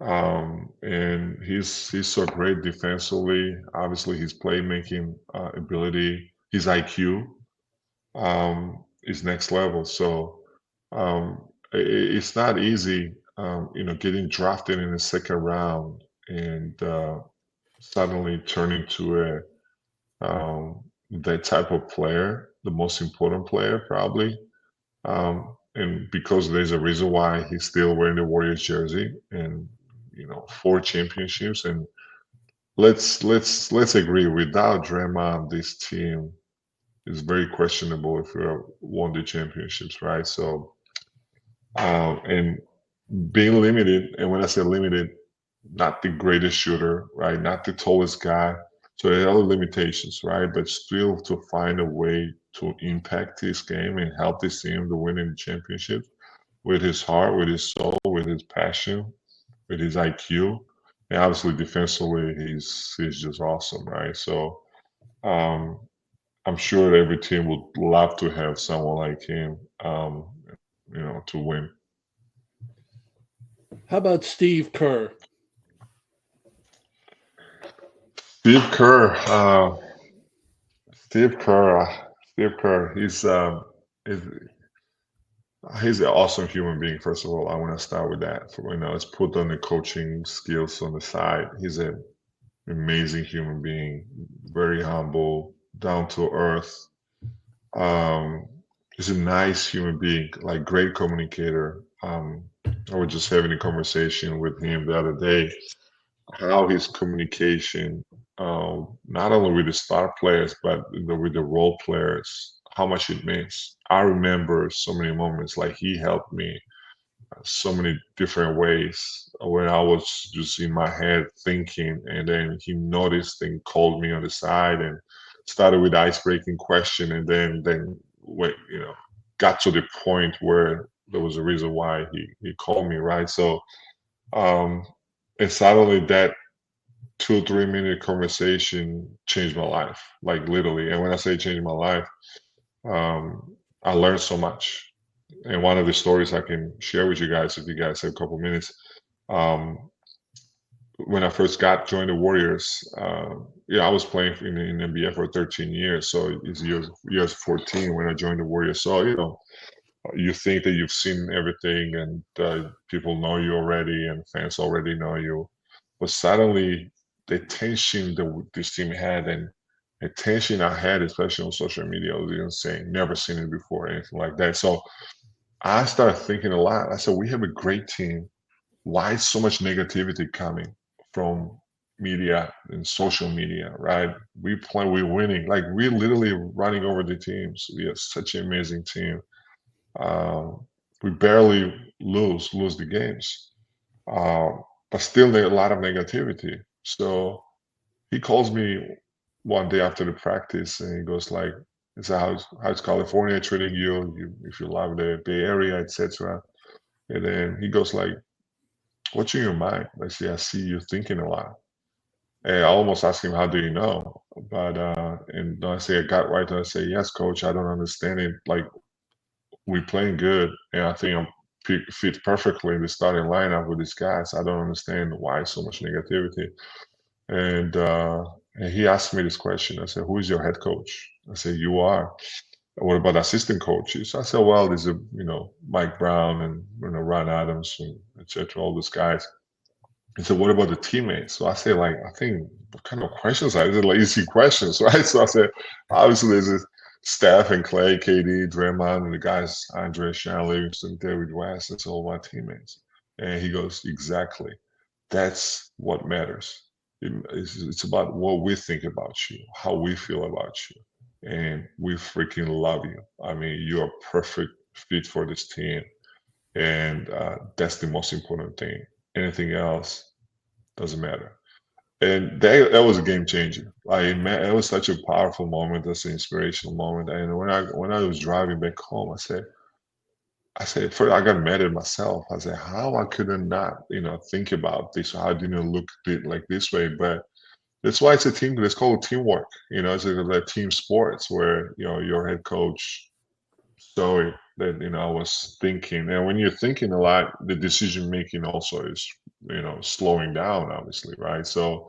And he's so great defensively. Obviously, his playmaking ability, his IQ is next level. So it's not easy, getting drafted in the second round and suddenly turning to that type of player, the most important player probably. And because there's a reason why he's still wearing the Warriors jersey, and 4 championships. And let's agree, without Draymond, this team is very questionable if we have won the championships, right? So, and being limited, and when I say limited, not the greatest shooter, right? Not the tallest guy. So there are other limitations, right? But still to find a way to impact his game and help this team to win in the championship with his heart, with his soul, with his passion, with his IQ, and obviously defensively, he's just awesome, right? So I'm sure every team would love to have someone like him, to win. How about Steve Kerr? Steve Kerr, Steve Kerr, Steve Kerr. He's an awesome human being. First of all, I want to start with that. Let's put on the coaching skills on the side. He's an amazing human being, very humble, down to earth. He's a nice human being, like great communicator. I was just having a conversation with him the other day, how his communication, not only with the star players, but with the role players, how much it means. I remember so many moments, like he helped me so many different ways when I was just in my head thinking, and then he noticed and called me on the side and started with icebreaking question, and then went, got to the point where there was a reason why he called me, right? So and suddenly that 2 or 3 minute conversation changed my life, like literally. And when I say changed my life, I learned so much. And one of the stories I can share with you guys, if you guys have a couple minutes, when I first joined the Warriors, I was playing in the NBA for 13 years. So it's years 14 when I joined the Warriors. So, you think that you've seen everything and people know you already and fans already know you. But suddenly the tension that this team had, and the tension I had, especially on social media, was insane. Never seen it before, anything like that. So I started thinking a lot. I said, we have a great team. Why is so much negativity coming from media and social media, right? We're winning. Like, we're literally running over the teams. We have such an amazing team. We barely lose the games. But still there a lot of negativity. So he calls me one day after the practice and he goes like, how's California treating you if you love the Bay Area, etc. And then he goes like, what's in your mind? I say, I see you thinking a lot. And I almost ask him, how do you know? But and I say, I got right. And I say, yes, coach, I don't understand it. Like, we're playing good, and I think I'm fit perfectly in the starting lineup with these guys. I don't understand why so much negativity. And he asked me this question. I said, who is your head coach? I said, you are. What about assistant coaches? I said, well, there's Mike Brown and Ron Adams and etc. All those guys. He said, what about the teammates? So I said, like, I think, what kind of questions are these? Like, easy questions, right? So I said, obviously there's this Steph and Klay, KD, Draymond, and the guys, Andre, Sean Livingston, David West, that's all my teammates. And he goes, exactly. That's what matters. It's about what we think about you, how we feel about you. And we freaking love you. I mean, you're a perfect fit for this team. And that's the most important thing. Anything else doesn't matter. And that was a game changer. Like, man, it was such a powerful moment. That's an inspirational moment. And when I was driving back home, I said, first I got mad at myself. I said, how I couldn't not, think about this. How I didn't look at it like this way. But that's why it's a team. It's called teamwork. It's a team sports where your head coach saw it that I was thinking. And when you're thinking a lot, the decision making also is slowing down, obviously, right? So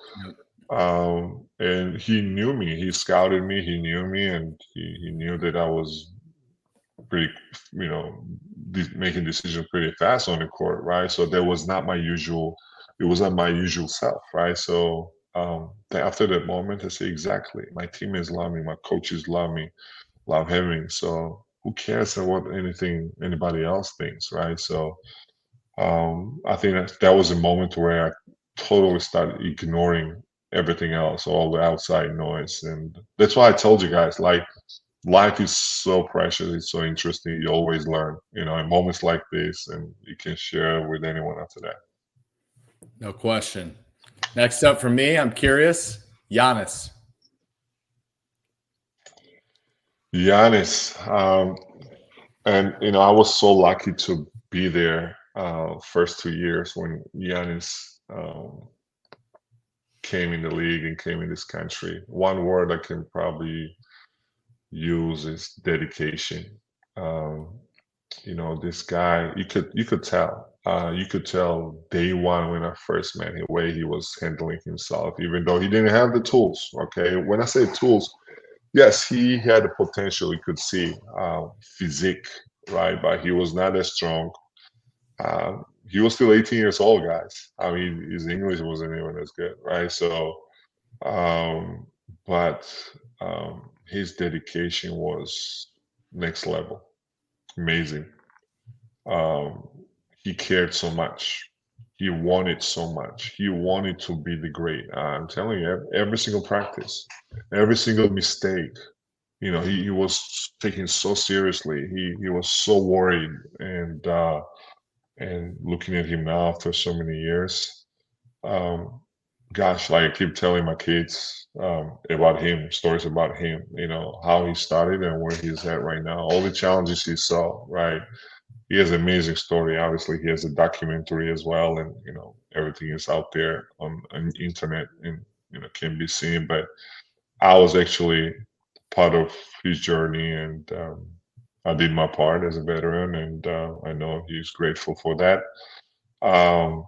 and he knew me. He scouted me. He knew me, and he knew that I was pretty, making decisions pretty fast on the court, right? So that was not my usual. It wasn't my usual self, right? So after that moment, I say exactly. My teammates love me. My coaches love me. Love having me. So who cares what anybody else thinks, right? So I think that was a moment where I totally started ignoring everything else, all the outside noise. And that's why I told you guys, like, life is so precious, it's so interesting. You always learn, in moments like this, and you can share with anyone after that. No question. Next up for me, I'm curious, Giannis. Giannis, and I was so lucky to be there first 2 years when Giannis came in the league and came in this country. One word I can probably use is dedication. This guy, you could tell. You could tell day one when I first met him, the way he was handling himself, even though he didn't have the tools. Okay, when I say tools, yes, he had the potential. You could see physique, right? But he was not as strong. He was still 18 years old, guys. I mean, his English wasn't even as good, right? So, um, but his dedication was next level, amazing. Um, he cared so much. He wanted so much. He wanted to be the great. I'm telling you, every single practice, every single mistake, he was taken so seriously. He was so worried, and looking at him now after so many years, um, gosh, like I keep telling my kids about him, stories about him. How he started and where he's at right now. All the challenges he saw, right? He has an amazing story. Obviously, he has a documentary as well, and everything is out there on internet and can be seen. But I was actually part of his journey, and I did my part as a veteran, and I know he's grateful for that. Um,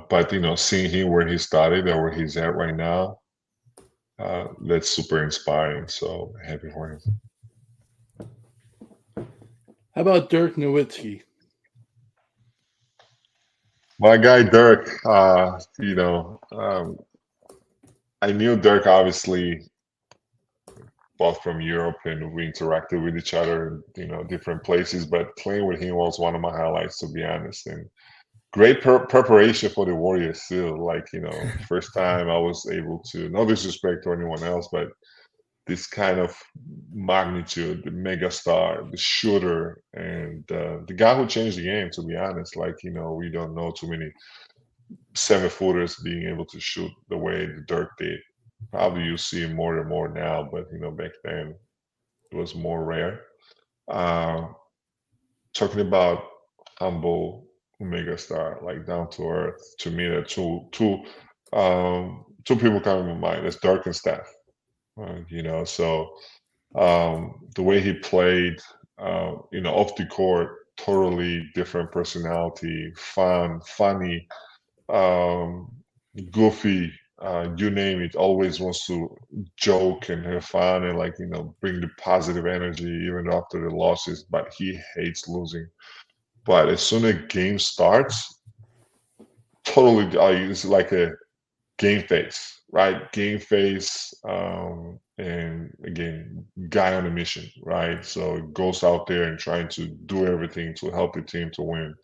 but seeing him where he started and where he's at right now, that's super inspiring. So happy for him. How about Dirk Nowitzki? My guy Dirk, I knew Dirk obviously both from Europe, and we interacted with each other in different places. But playing with him was one of my highlights, to be honest. And great preparation for the Warriors still. Like first time I was able to, no disrespect to anyone else, but this kind of magnitude, the mega star, the shooter, and the guy who changed the game. To be honest, like we don't know too many 7-footers being able to shoot the way the Dirk did. Probably you see him more and more now, but back then it was more rare. Uh, Talking about humble mega star, like down to earth, to me, that two people come to my mind. That's Dirk and Steph. So the way he played, off the court, totally different personality, funny, um, goofy, you name it, always wants to joke and have fun and bring the positive energy even after the losses, but he hates losing. But as soon as a game starts, totally, it's like a game face, right? Game face, and again, guy on a mission, right? So goes out there and trying to do everything to help the team to win.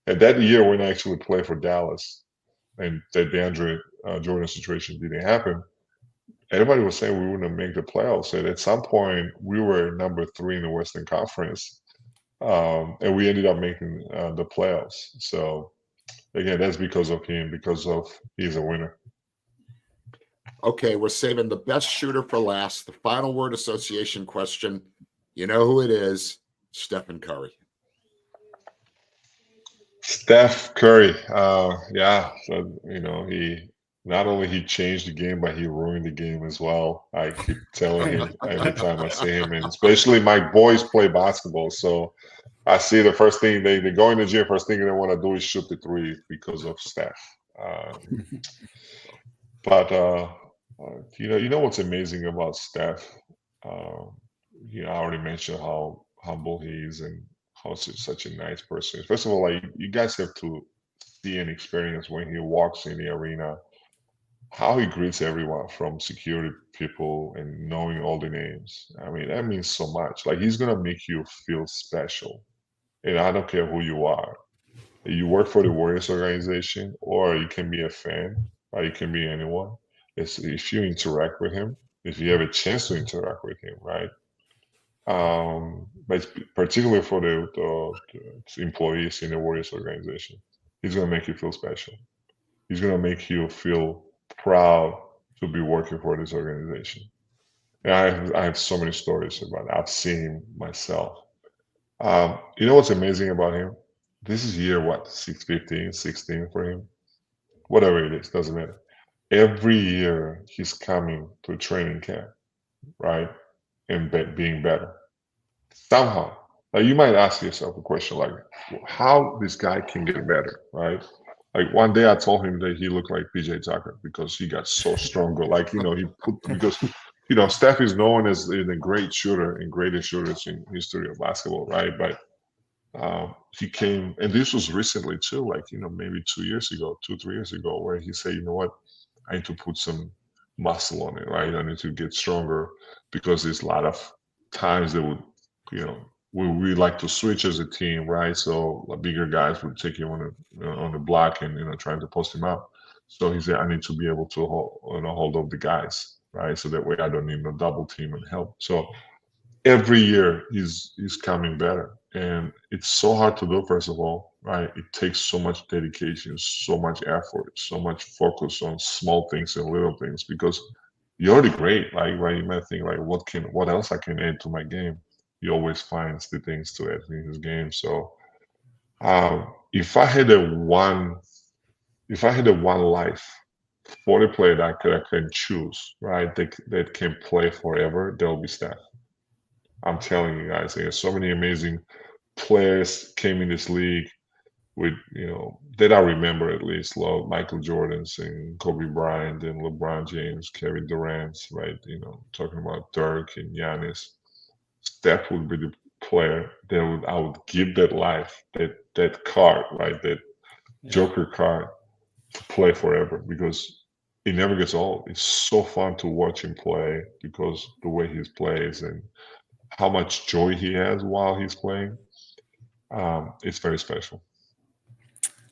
And that year when I actually played for Dallas, and that DeAndre Jordan situation didn't happen, everybody was saying we wouldn't make the playoffs. And at some point, we were number 3 in the Western Conference. and we ended up making the playoffs. So again, that's because of him, because of he's a winner. Okay, we're saving the best shooter for last. The final word association question. You know who it is? Stephen Curry. Steph Curry. Yeah. So, he not only he changed the game, but he ruined the game as well. I keep telling him every time I see him, and especially my boys play basketball. So I see the first thing they go in the gym, first thing they want to do is shoot the three because of Steph. But you know what's amazing about Steph? Uh, I already mentioned how humble he is and how he's such a nice person. First of all, like you guys have to see and experience when he walks in the arena, how he greets everyone from security people and knowing all the names. I mean, that means so much. Like he's gonna make you feel special. And I don't care who you are. You work for the Warriors organization, or you can be a fan, or you can be anyone. It's if you interact with him, if you have a chance to interact with him, right? But particularly for the employees in the Warriors organization, he's gonna make you feel special. He's gonna make you feel proud to be working for this organization. And I have so many stories about it. I've seen him myself. You know what's amazing about him? This is year what, 15, 16 for him? Whatever it is, doesn't matter. Every year he's coming to training camp, right? And being better. Somehow. Like you might ask yourself a question like, how this guy can get better, right? Like one day I told him that he looked like PJ Tucker because he got so stronger. Like, because Steph is known as a great shooter and greatest shooters in history of basketball, right? But he came, and this was recently too, like, maybe 2 years ago, 3 years ago, where he said, you know what, I need to put some muscle on it, right? I need to get stronger because there's a lot of times that would, we like to switch as a team, right? So the bigger guys would take him on the block and, trying to post him out. So he said, I need to be able to hold up the guys, right? So that way I don't need no double team and help. So every year he's coming better, and it's so hard to do. First of all, right? It takes so much dedication, so much effort, so much focus on small things and little things because you're already great. Like, right? You might think like, what else I can add to my game? He always finds the things to add in his game. So, if I had a one life for the player that I can choose, right? That can play forever, there'll be Steph. I'm telling you guys, there's so many amazing players came in this league with, that I remember at least, Michael Jordans and Kobe Bryant and LeBron James, Kevin Durant, right? Talking about Dirk and Giannis. Steph would be the player that I would give that life, that card, right? That Joker card to play forever because it never gets old. It's so fun to watch him play because the way he plays and how much joy he has while he's playing. It's very special.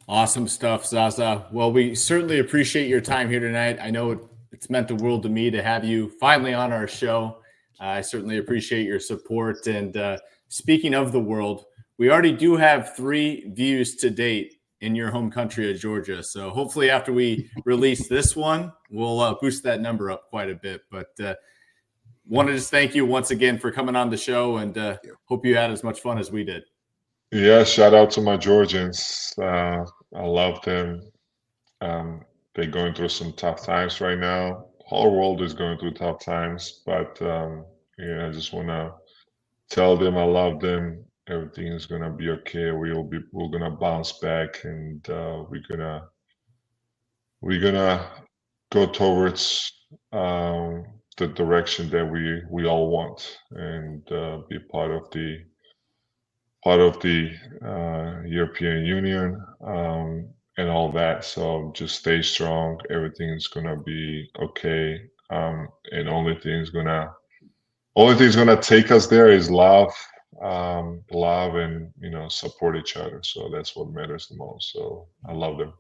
Awesome stuff, Zaza. Well, we certainly appreciate your time here tonight. I know it's meant the world to me to have you finally on our show. I certainly appreciate your support. And speaking of the world, we already do have 3 views to date in your home country of Georgia. So hopefully after we release this one, we'll boost that number up quite a bit. But want to just thank you once again for coming on the show, and hope you had as much fun as we did. Yeah, shout out to my Georgians. I love them. They're going through some tough times right now. Whole world is going through tough times, but I just want to tell them I love them. Everything is gonna be okay. We're gonna bounce back, and we're gonna go towards the direction that we all want, and be part of the European Union, and all that. So just stay strong. Everything's gonna be okay. And only thing's gonna take us there is love, and support each other. So that's what matters the most. So I love them.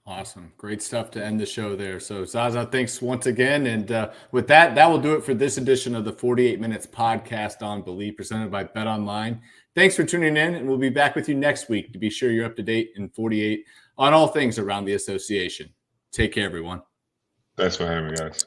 Awesome. Great stuff to end the show there. So Zaza, thanks once again. And with that, that will do it for this edition of the 48 Minutes podcast on Believe, presented by BetOnline. Thanks for tuning in, and we'll be back with you next week to be sure you're up to date in 48 on all things around the association. Take care, everyone. Thanks for having me, guys.